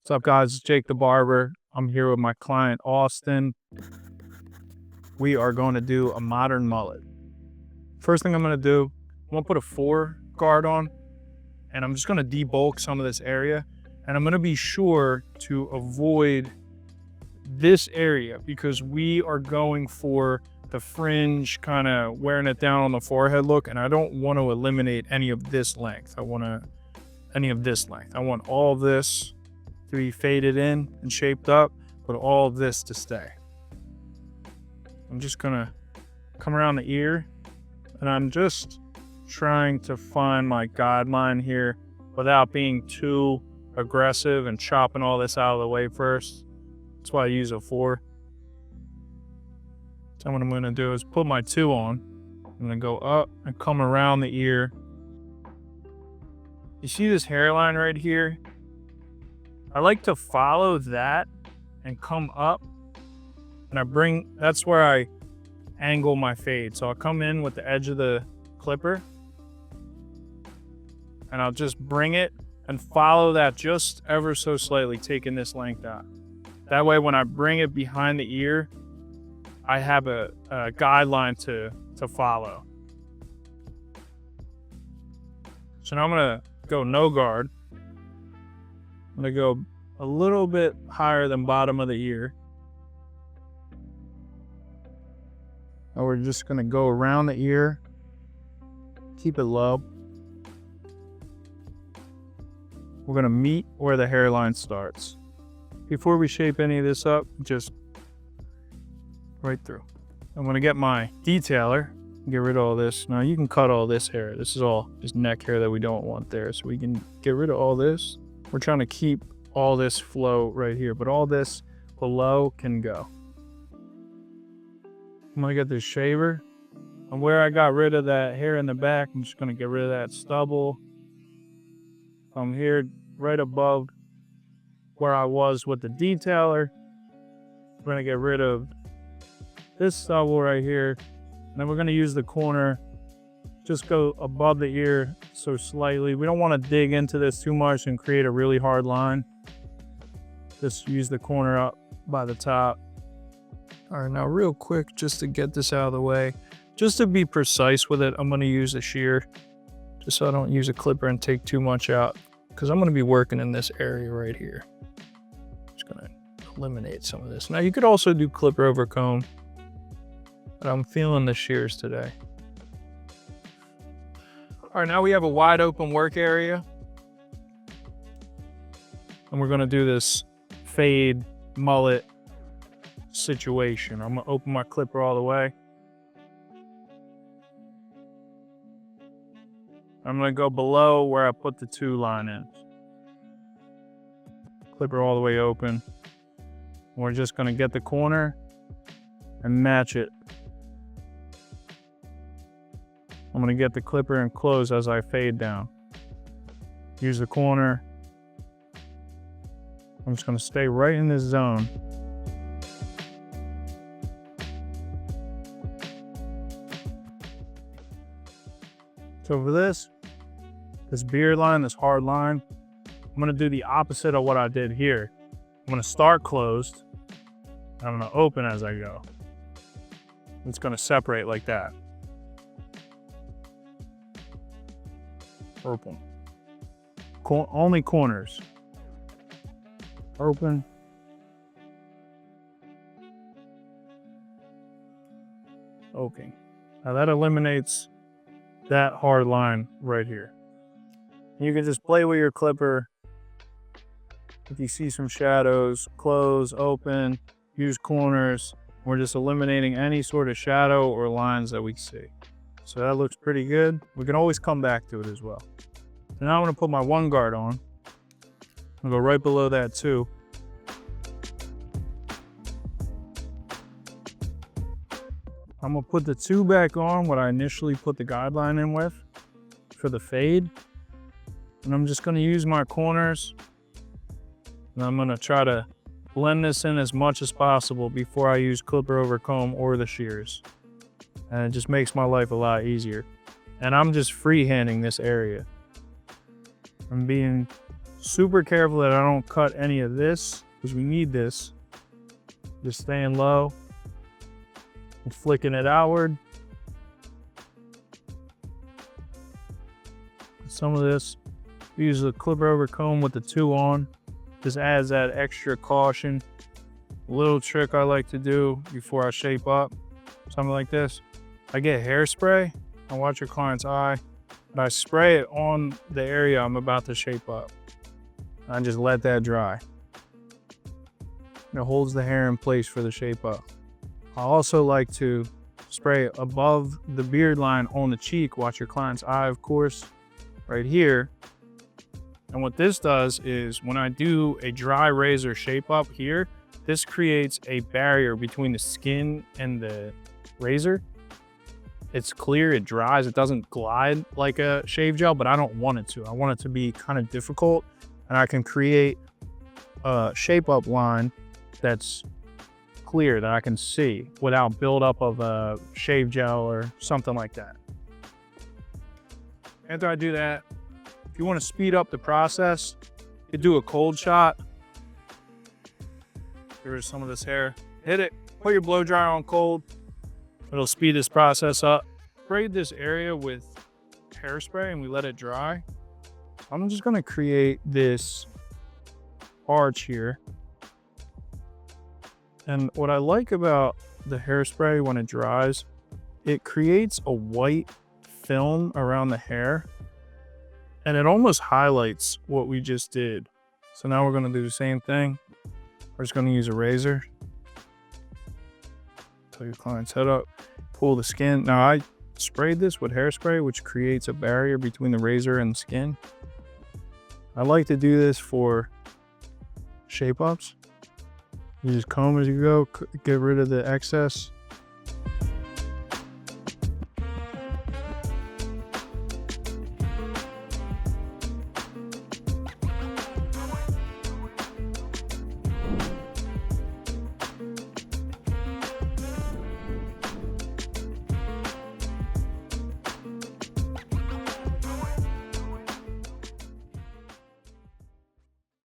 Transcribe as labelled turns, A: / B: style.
A: What's up, guys? It's Jake the Barber. I'm here with my client, Austin. We are going to do a modern mullet. First thing I'm going to do, I'm going to put a 4 guard on, and I'm just going to debulk some of this area. And I'm going to be sure to avoid this area because we are going for the fringe, kind of wearing it down on the forehead look. And I don't want to eliminate any of this length. I want all of this to be faded in and shaped up, but all of this to stay. I'm just gonna come around the ear, and I'm just trying to find my guideline here without being too aggressive and chopping all this out of the way first. That's why I use a 4. So what I'm gonna do is put my 2 on. I'm gonna go up and come around the ear. You see this hairline right here? I like to follow that and come up, and that's where I angle my fade. So I'll come in with the edge of the clipper, and I'll just bring it and follow that just ever so slightly, taking this length out. That way, when I bring it behind the ear, I have a guideline to follow. So now I'm gonna go no guard. I'm gonna go a little bit higher than bottom of the ear. And we're just gonna go around the ear, keep it low. We're gonna meet where the hairline starts. Before we shape any of this up, just right through. I'm gonna get my detailer, get rid of all this. Now you can cut all this hair. This is all just neck hair that we don't want there. So we can get rid of all this. We're trying to keep all this flow right here, but all this below can go. I'm gonna get this shaver, and where I got rid of that hair in the back, I'm just gonna get rid of that stubble. I'm here right above where I was with the detailer. We're gonna get rid of this stubble right here, and then we're gonna use the corner. Just go above the ear so slightly. We don't want to dig into this too much and create a really hard line. Just use the corner up by the top. All right, now real quick, just to get this out of the way, just to be precise with it, I'm going to use a shear just so I don't use a clipper and take too much out, because I'm going to be working in this area right here. Just going to eliminate some of this. Now you could also do clipper over comb, but I'm feeling the shears today. All right, now we have a wide open work area, and we're gonna do this fade mullet situation. I'm gonna open my clipper all the way. I'm gonna go below where I put the 2 line in. Clipper all the way open. We're just gonna get the corner and match it. I'm gonna get the clipper and close as I fade down. Use the corner. I'm just gonna stay right in this zone. So for this beard line, this hard line, I'm gonna do the opposite of what I did here. I'm gonna start closed, and I'm gonna open as I go. It's gonna separate like that. Open. Only corners. Open. Okay. Now that eliminates that hard line right here. You can just play with your clipper. If you see some shadows, close, open, use corners. We're just eliminating any sort of shadow or lines that we see. So that looks pretty good. We can always come back to it as well. So now I'm gonna put my 1 guard on. I'll go right below that too. I'm gonna put the 2 back on, what I initially put the guideline in with for the fade. And I'm just gonna use my corners, and I'm gonna try to blend this in as much as possible before I use clipper over comb or the shears. And it just makes my life a lot easier. And I'm just freehanding this area. I'm being Super careful that I don't cut any of this because we need this. Just staying low and flicking it outward. Some of this, use a clipper over comb with the 2 on. Just adds that extra caution. A little trick I like to do before I shape up something like this. I get hairspray. I watch your client's eye, and I spray it on the area I'm about to shape up. I just let that dry. It holds the hair in place for the shape up. I also like to spray above the beard line on the cheek. Watch your client's eye, of course, right here. And what this does is when I do a dry razor shape up here, this creates a barrier between the skin and the razor. It's clear, it dries, it doesn't glide like a shave gel, but I don't want it to. I want it to be kind of difficult, and I can create a shape up line that's clear that I can see without buildup of a shave gel or something like that. After I do that, if you want to speed up the process, you could do a cold shot. There is some of this hair. Hit it, put your blow dryer on cold. It'll speed this process up. Sprayed this area with hairspray and we let it dry. I'm just gonna create this arch here. And what I like about the hairspray when it dries, it creates a white film around the hair and it almost highlights what we just did. So now we're gonna do the same thing. We're just gonna use a razor. Tell your client's head up, pull the skin. Now I sprayed this with hairspray, which creates a barrier between the razor and the skin. I like to do this for shape ups. You just comb as you go, get rid of the excess.